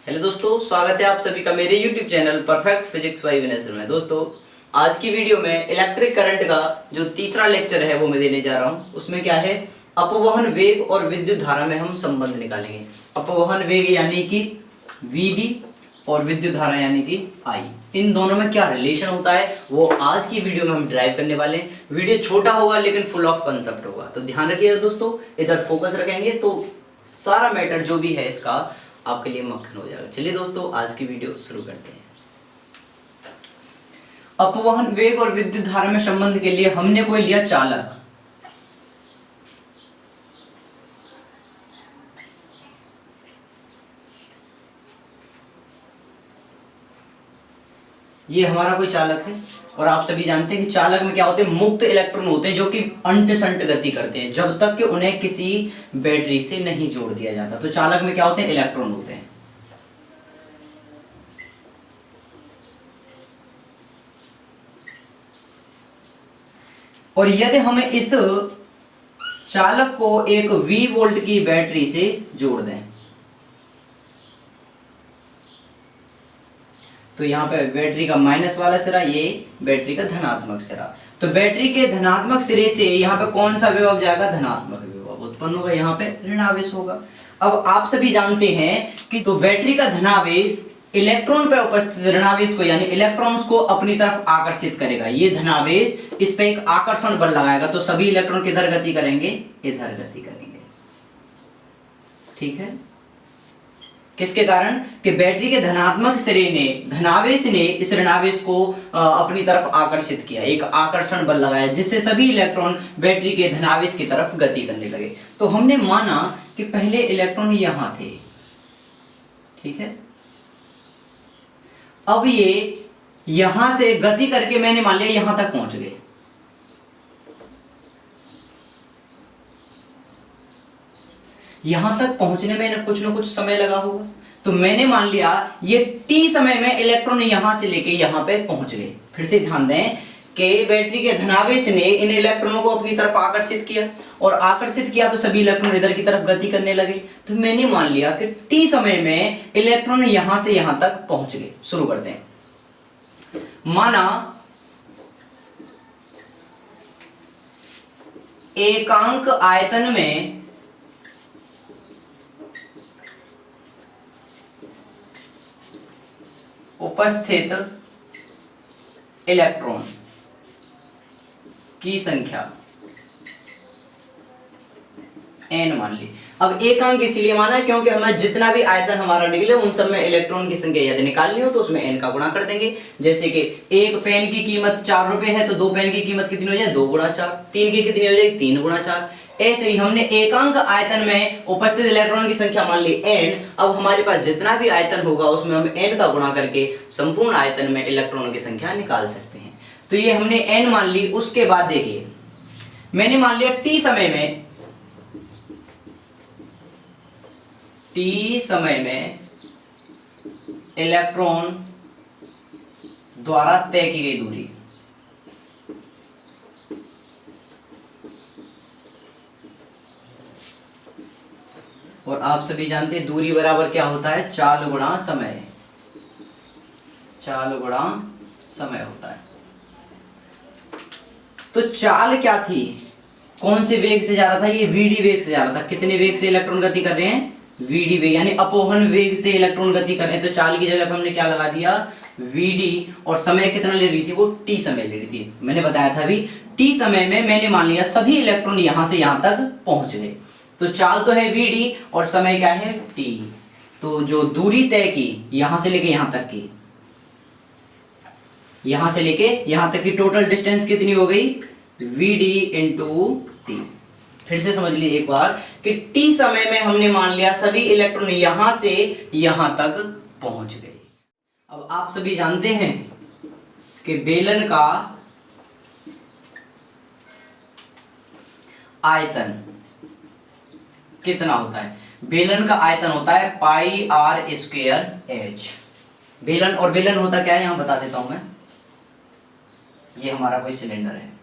Hello दोस्तों, स्वागत है आप सभी का मेरे YouTube channel perfect physics by Vinay में। दोस्तों, आज की वीडियो में इलेक्ट्रिक करंट का जो तीसरा लेक्चर है वो मैं देने जा रहा हूँ। उसमें क्या है, अपवहन वेग और विद्युत धारा में हम संबंध निकालेंगे। अपवहन वेग यानी कि Vd और विद्युत धारा यानी कि I, इन दोनों में क्या रिलेशन होता है वो आज की वीडियो में हम ड्राइव करने वाले हैं। वीडियो छोटा होगा लेकिन फुल ऑफ कंसेप्ट होगा, तो ध्यान रखिएगा दोस्तों। इधर फोकस रखेंगे तो सारा मैटर जो भी है इसका आपके लिए मक्खन हो जाएगा। चलिए दोस्तों, आज की वीडियो शुरू करते हैं। अपवहन वेग और विद्युत धारा में संबंध के लिए हमने कोई लिया चालक। ये हमारा कोई चालक है और आप सभी जानते हैं कि चालक में क्या होते हैं, मुक्त इलेक्ट्रॉन होते हैं जो कि अंट संट गति करते हैं जब तक कि उन्हें किसी बैटरी से नहीं जोड़ दिया जाता। तो चालक में क्या होते हैं, इलेक्ट्रॉन होते हैं। और यदि हमें इस चालक को एक V वोल्ट की बैटरी से जोड़ दें तो यहाँ पे बैटरी का माइनस वाला सिरा, ये बैटरी का धनात्मक सिरा। तो बैटरी के धनात्मक सिरे से यहाँ पे कौन सा विभव जाएगा, धनात्मक विभव उत्पन्न होगा, यहाँ पे ऋणावेश होगा। अब आप सभी जानते हैं कि तो बैटरी का धनावेश इलेक्ट्रॉन पे उपस्थित ऋणावेश को यानी इलेक्ट्रॉन्स को अपनी तरफ आकर्षित करेगा। ये धनावेश इस पे एक आकर्षण बल लगाएगा, तो सभी इलेक्ट्रॉन किधर गति करेंगे, इधर गति करेंगे। ठीक है, किसके कारण कि बैटरी के धनात्मक सिरे ने, धनावेश ने इस ऋणावेश को अपनी तरफ आकर्षित किया, एक आकर्षण बल लगाया जिससे सभी इलेक्ट्रॉन बैटरी के धनावेश की तरफ गति करने लगे। तो हमने माना कि पहले इलेक्ट्रॉन यहां थे, ठीक है। अब ये यहां से गति करके मैंने मान लिया यहां तक पहुंच गए। यहां तक पहुंचने में कुछ ना कुछ समय लगा होगा, तो मैंने मान लिया ये t समय में इलेक्ट्रॉन यहां से लेके यहां पे पहुंच गए। फिर से ध्यान दें कि बैटरी के धनावेश ने इन इलेक्ट्रॉनों को अपनी तरफ आकर्षित किया और आकर्षित किया तो सभी इलेक्ट्रॉन इधर की तरफ गति करने लगे। तो मैंने मान लिया कि t समय में इलेक्ट्रॉन यहां से यहां तक पहुंच गए। शुरू करते हैं। माना एकांक आयतन में उपस्थित इलेक्ट्रॉन की संख्या n मान ली। अब एकांक इसलिए माना क्योंकि हमें जितना भी आयतन हमारा निकले उन सब में इलेक्ट्रॉन की संख्या यदि निकालनी हो तो उसमें n का गुणा कर देंगे। जैसे कि एक पेन की कीमत 4 रुपए है तो दो पेन की कीमत कितनी हो जाए, 2 गुणा 4। तीन की कितनी हो जाएगी, 3 गुणा 4। ऐसे ही हमने एकांक आयतन में उपस्थित इलेक्ट्रॉन की संख्या मान ली n। अब हमारे पास जितना भी आयतन होगा उसमें हम n का गुणा करके संपूर्ण आयतन में इलेक्ट्रॉनों की संख्या निकाल सकते हैं। तो ये हमने n मान ली। उसके बाद देखिए मैंने मान लिया t समय में इलेक्ट्रॉन द्वारा तय की गई दूरी। और आप सभी जानते हैं दूरी बराबर क्या होता है, चाल गुणा समय। चाल गुणा समय होता है। तो चाल क्या थी, कौन से वेग से जा रहा था, ये Vd वेग से जा रहा था। कितने वेग से इलेक्ट्रॉन गति कर रहे हैं, Vd वेग, यानी अपवहन वेग से इलेक्ट्रॉन गति कर रहे हैं। तो चाल की जगह पे हमने क्या लगा दिया, Vd। और समय कितना ले रही थी, वो t समय ले रही थी। मैंने बताया था अभी t समय में मैंने मान लिया सभी इलेक्ट्रॉन यहां से यहां तक पहुंच गए। तो चाल तो है Vd और समय क्या है, t। तो जो दूरी तय की यहां से लेके यहां तक की, यहां से लेके यहां तक की टोटल डिस्टेंस कितनी हो गई, Vd इंटू t। फिर से समझ लीजिए एक बार कि t समय में हमने मान लिया सभी इलेक्ट्रॉन यहां से यहां तक पहुंच गए। अब आप सभी जानते हैं कि बेलन का आयतन कितना होता है, बेलन का आयतन होता है पाई r स्क्वायर h। बेलन, और बेलन होता क्या है यहां बता देता हूं मैं। ये हमारा कोई सिलेंडर है,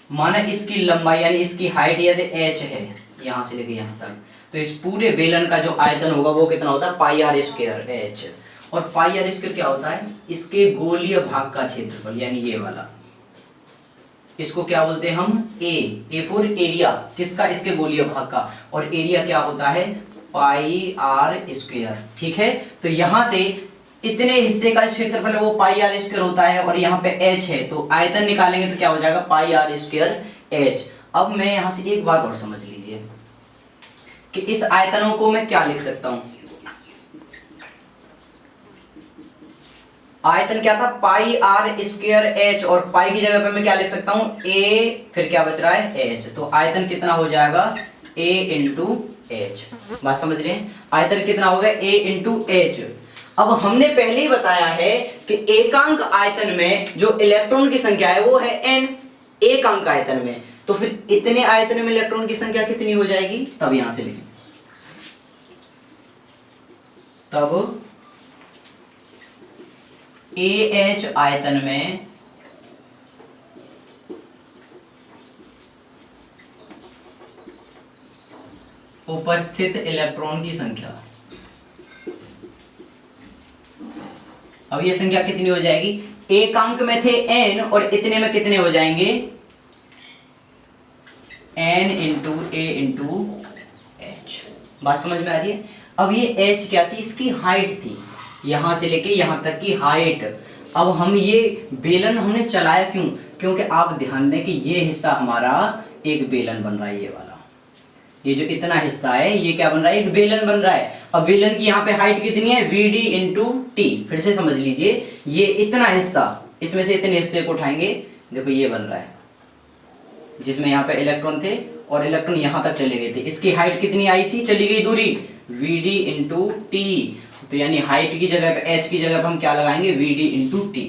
माना इसकी लंबाई यानी इसकी हाइट यदि h है यहां से लेके यहां तक, तो इस पूरे बेलन का जो आयतन होगा वो कितना होता है पाई आर स्क्वायर एच। और पाई आर स्क्वायर क्या होता है, इसके गोलीय भाग का क्षेत्रफल, यानी ये वाला, इसको क्या बोलते हैं हम, ए फॉर एरिया, किसका, इसके गोलीय भाग का, और एरिया क्या होता है पाई आर स्क्वायर। ठीक है, तो यहां से इतने हिस्से का क्षेत्रफल है वो पाई आर स्क्वायर होता है, और यहाँ पे एच है, तो आयतन निकालेंगे तो क्या हो जाएगा पाई आर स्क्वायर एच। अब मैं यहां से एक बात और समझ लीजिए कि इस आयतनों को मैं क्या लिख सकता हूं, आयतन क्या था पाई आर स्क्वायर एच, और पाई की जगह पे मैं क्या लिख सकता हूं ए, फिर क्या बच रहा है एच, तो आयतन कितना हो जाएगा ए इंटू एच। बात समझ रहे हैं, आयतन कितना होगा ए इंटू एच। अब हमने पहले ही बताया है कि एकांक आयतन में जो इलेक्ट्रॉन की संख्या है वो है n, एकांक आयतन में, तो फिर इतने आयतन में इलेक्ट्रॉन की संख्या कितनी हो जाएगी, तब यहां से लिखें, तब AH आयतन में उपस्थित इलेक्ट्रॉन की संख्या, अब ये संख्या कितनी हो जाएगी, एकांक में थे n और इतने में कितने हो जाएंगे n इंटू ए इंटू एच। बात समझ में आ रही है। अब ये h क्या थी, इसकी हाइट थी, यहां से लेके यहां तक की हाइट। अब हम ये बेलन हमने चलाया क्यों, क्योंकि आप ध्यान दें कि ये हिस्सा हमारा एक बेलन बन रहा है, ये वाला, ये जो इतना हिस्सा है ये क्या बन रहा है, एक बेलन बन रहा है। अब बेलन की यहाँ पे हाइट कितनी है VD इंटू टी, फिर से समझ लीजिए, ये इतना हिस्सा, इसमें से इतने हिस्से को उठाएंगे, देखो ये बन रहा है, जिसमें यहाँ पे इलेक्ट्रॉन थे और इलेक्ट्रॉन यहाँ तक चले गए थे, इसकी हाइट कितनी आई थी, चली गई दूरी VD इंटू टी, तो यानी हाइट की जगह पे h की जगह पे हम क्या लगाएंगे VD इंटू टी,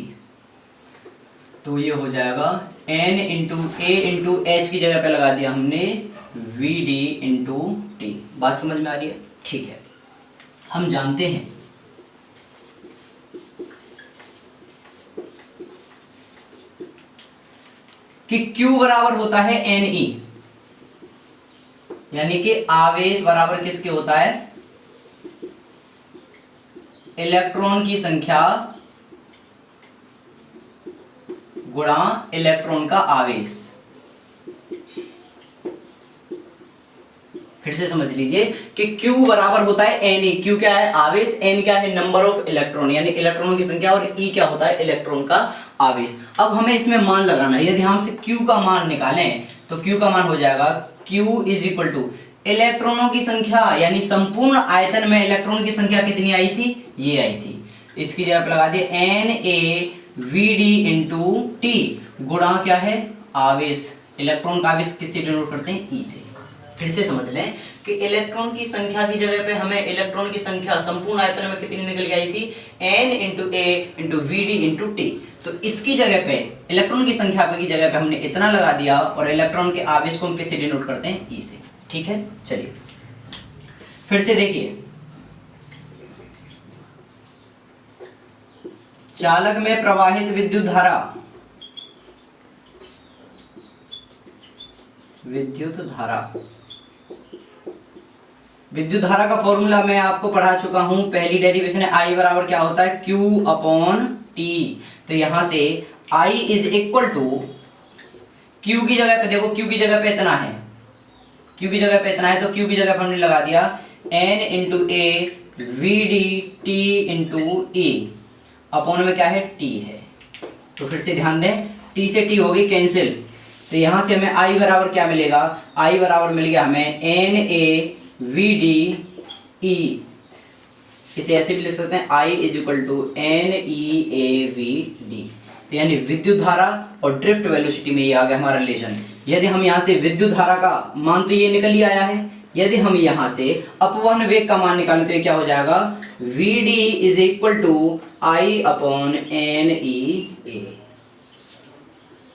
तो ये हो जाएगा n इंटू ए इंटू एच की जगह पे लगा दिया हमने VD इंटू टी। बात समझ में आ रही है। ठीक है, हम जानते हैं कि Q बराबर होता है Ne, यानी कि आवेश बराबर किसके होता है, इलेक्ट्रॉन की संख्या गुणा इलेक्ट्रॉन का आवेश। फिर से समझ लीजिए कि Q बराबर होता है Ne, Q क्या है आवेश, N क्या है नंबर ऑफ इलेक्ट्रॉन यानी इलेक्ट्रॉनों की संख्या, और E क्या होता है इलेक्ट्रॉन का आवेश। अब हमें इसमें मान लगाना है, यदि हम से Q का मान निकालें तो Q का मान हो जाएगा Q इज इक्वल टू इलेक्ट्रॉनों की संख्या, यानी संपूर्ण आयतन में इलेक्ट्रॉन की संख्या कितनी आई थी, ये आई थी, इसकी जगह पे लगा दिए NaVd इंटू टी गुणा क्या है आवेश, इलेक्ट्रॉन का आवेश किससे डिनोट करते हैं E से। फिर से समझ लें कि इलेक्ट्रॉन की संख्या की जगह पे हमें इलेक्ट्रॉन की संख्या संपूर्ण आयतन में कितनी निकल के आई थी, n इंटू ए इंटू VD इंटू टी, तो इसकी जगह पे इलेक्ट्रॉन की संख्या की जगह पे हमने इतना लगा दिया, और इलेक्ट्रॉन के आवेश को हम किससे डिनोट करते हैं E से। ठीक है, चलिए फिर से देखिए, चालक में प्रवाहित विद्युत धारा, विद्युत धारा का फॉर्मूला मैं आपको पढ़ा चुका हूं, पहली डेरिवेशन है I बराबर क्या होता है Q अपॉन टी, तो यहां से I is equal to Q की जगह पे देखो, Q की जगह पे इतना है, Q की जगह पे इतना है, तो Q की जगह पे हमने लगा दिया N इंटू ए VD T into E, upon में क्या है T है, तो फिर से ध्यान दें T से T हो गई कैंसिल, तो यहां से हमें I बराबर क्या मिलेगा, I बराबर मिल गया हमें NaVd E, इसे ऐसे भी लिख सकते हैं I is equal to NeaVd, तो यानी विद्युत धारा और ड्रिफ्ट वेलोसिटी में ये आ गया हमारा रिलेशन। यदि हम यहाँ से विद्युत धारा का मान तो ये निकल ही आया है, यदि हम यहाँ से अपवहन वेग का मान निकालें तो ये क्या हो जाएगा Vd is equal to I upon NeA।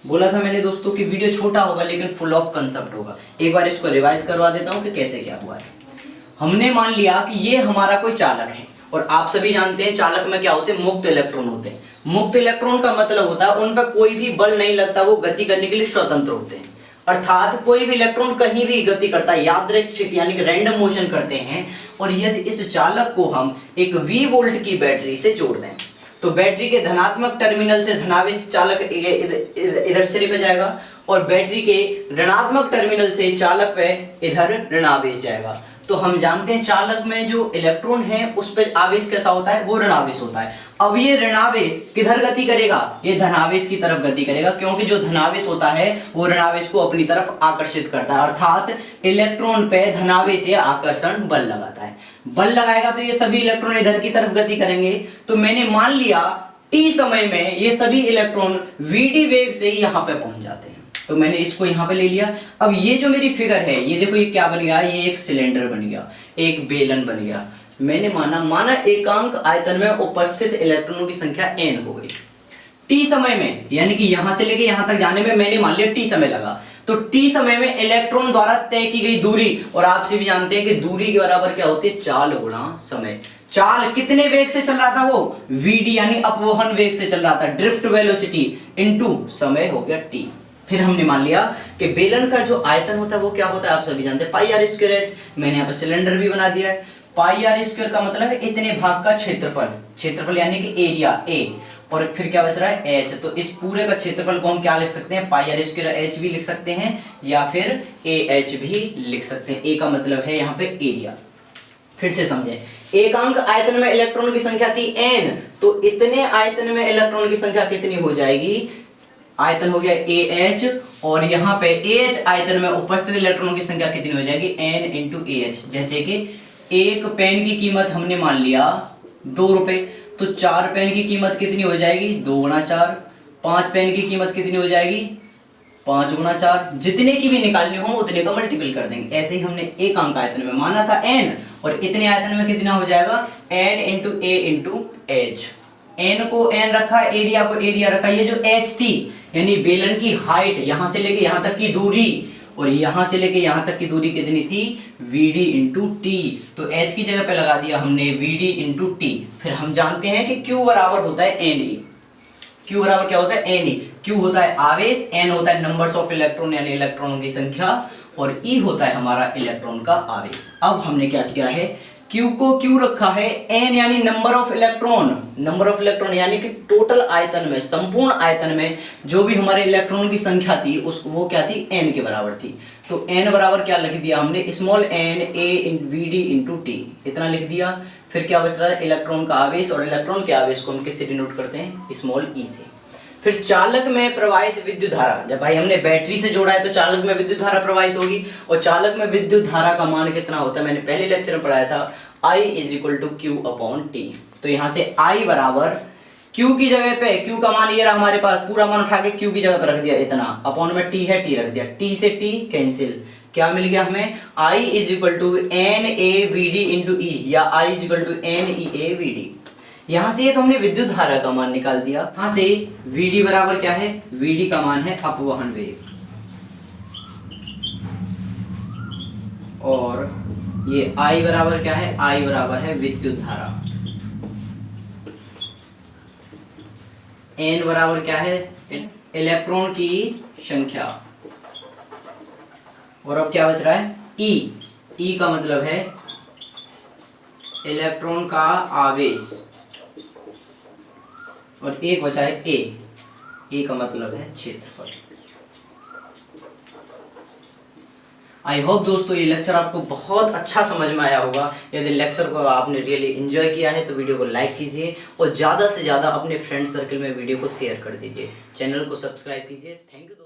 बोला था मैंने दोस्तों कि वीडियो छोटा होगा लेकिन फुल ऑफ कंसेप्ट होगा, एक बार इसको रिवाइज करवा देता हूँ कि कैसे क्या हुआ है। हमने मान लिया कि ये हमारा कोई चालक है, और आप सभी जानते हैं चालक में क्या होते हैं, मुक्त इलेक्ट्रॉन होते हैं। मुक्त इलेक्ट्रॉन का मतलब होता है उन पर कोई भी बल नहीं लगता, वो गति करने के लिए स्वतंत्र होते हैं। अर्थात कोई भी इलेक्ट्रॉन कहीं भी गति करता है, यादृच्छिक यानी कि रैंडम मोशन करते हैं, और यदि इस चालक को हम एक V वोल्ट की बैटरी से जोड़ दें तो बैटरी के धनात्मक टर्मिनल से धनावेश चालक इधर सिरे पे जाएगा और बैटरी के ऋणात्मक टर्मिनल से चालक पे इधर ऋणावेश जाएगा। तो हम जानते हैं चालक में जो इलेक्ट्रॉन है उस पर आवेश कैसा होता है, वो ऋणावेश होता है। अब ये ऋणावेश किधर गति करेगा, ये धनावेश की तरफ गति करेगा, क्योंकि जो धनावेश होता है वो ऋणावेश को अपनी तरफ आकर्षित करता है, अर्थात इलेक्ट्रॉन पे धनावेश या आकर्षण बल लगाता है। बल लगाएगा तो ये सभी इलेक्ट्रॉन इधर की तरफ गति करेंगे। तो मैंने मान लिया t समय में ये सभी इलेक्ट्रॉन vd वेग से ही यहाँ पे पहुंच जाते हैं, तो मैंने इसको यहाँ पे ले लिया। अब ये जो मेरी फिगर है, ये देखो ये क्या बन गया, ये एक सिलेंडर बन गया, एक बेलन बन गया। मैंने माना एकांक आयतन में उपस्थित इलेक्ट्रॉनों की संख्या n हो गई t समय में, यानी कि यहां से लेके यहां तक जाने में मैंने मान लिया t समय लगा। तो t समय में इलेक्ट्रॉन द्वारा तय की गई दूरी, और आपसे भी जानते हैं कि दूरी के बराबर क्या होती है, चाल गुणा समय। चाल कितने वेग से चल रहा था, वो vd यानी अपवहन वेग से चल रहा था, ड्रिफ्ट वेलोसिटी इनटू समय हो गया t। फिर हमने मान लिया कि बेलन का जो आयतन होता है वो क्या होता है, आप सभी जानते हैं, पाई आर स्क्वायर एच। मैंने यहाँ पर सिलेंडर भी बना दिया है। पाई आर स्क्वायर का मतलब है इतने भाग का क्षेत्रफल, क्षेत्रफल यानी कि एरिया ए, और फिर क्या बच रहा है एच। तो इस पूरे का क्षेत्रफल को हम क्या लिख सकते हैं, पाई आर स्क्वायर एच भी लिख सकते हैं या फिर ए एच भी लिख सकते हैं। ए का मतलब है यहाँ पे एरिया। फिर से समझें, एकांक आयतन में इलेक्ट्रॉन की संख्या थी n, तो इतने आयतन में इलेक्ट्रॉन की संख्या कितनी हो जाएगी, आयतन हो गया AH, और यहाँ पे AH आयतन में उपस्थित इलेक्ट्रॉनों की संख्या कितनी हो जाएगी, n इंटू AH। जैसे कि एक पेन की कीमत हमने मान लिया 2 रुपए, तो 4 पेन की कीमत कितनी हो जाएगी, 2 गुणा 4। 5 पेन की कीमत कितनी हो जाएगी, 5 गुणा 4। जितने की भी निकालनी हो उतने का मल्टीपल कर देंगे। ऐसे ही हमने एक अंक आयतन में माना था n, और इतने आयतन में कितना हो जाएगा, n into a into h। n को n रखा, एरिया को एरिया रखा। ये जो h थी यानी बेलन की हाइट, यहां से लेके यहां तक की दूरी, और यहां से लेके यहां तक की दूरी कितनी थी, vd इंटू टी। तो h की जगह पे लगा दिया हमने vd इंटू टी। फिर हम जानते हैं कि q बराबर होता है ne। q बराबर क्या होता है, ne। q होता है आवेश, n होता है नंबर्स ऑफ इलेक्ट्रॉन यानी इलेक्ट्रॉनों की संख्या, और e होता है हमारा इलेक्ट्रॉन का आवेश। अब हमने क्या किया है, q को q रखा है, n यानी number of electron, number of electron यानी कि टोटल आयतन में, संपूर्ण आयतन में जो भी हमारे इलेक्ट्रॉनों की संख्या थी उस वो क्या थी, n के बराबर थी। तो n बराबर क्या लिख दिया हमने, small n a vd into T, इतना लिख दिया। फिर क्या बच रहा है, इलेक्ट्रॉन का आवेश, और इलेक्ट्रॉन के आवेश को हम किससे डिनोट करते हैं, स्मॉल e से। फिर चालक में प्रवाहित विद्युत धारा, जब भाई हमने बैटरी से जोड़ा है तो चालक में विद्युत धारा प्रवाहित होगी, और चालक में विद्युत धारा का मान कितना होता है, मैंने पहले लेक्चर में पढ़ाया था, I is equal to q upon t. तो यहाँ से I बराबर Q की जगह पे, Q का मान ये रहा हमारे पास, पूरा मान उठा के Q की जगह पे रख दिया इतना, अपॉन में T है, T रख दिया, T से T कैंसिल, क्या मिल गया हमें, I is equal to n a v d into e, या I is equal to n e a v d. यहाँ से ये तो हमने विद्युत धारा का मान निकाल दिया। यहाँ से Vd बराबर क्या है, Vd का मान है अपवहन वेग, और ये I बराबर क्या है, I बराबर है विद्युत धारा, N बराबर क्या है, इलेक्ट्रॉन की संख्या, और अब क्या बच रहा है, E। E का मतलब है इलेक्ट्रॉन का आवेश, और एक बचा है A। A का मतलब है क्षेत्रफल। आई होप दोस्तों ये लेक्चर आपको बहुत अच्छा समझ में आया होगा। यदि लेक्चर को आपने रियली एंजॉय किया है तो वीडियो को लाइक कीजिए, और ज़्यादा से ज़्यादा अपने फ्रेंड सर्कल में वीडियो को शेयर कर दीजिए, चैनल को सब्सक्राइब कीजिए। Thank you.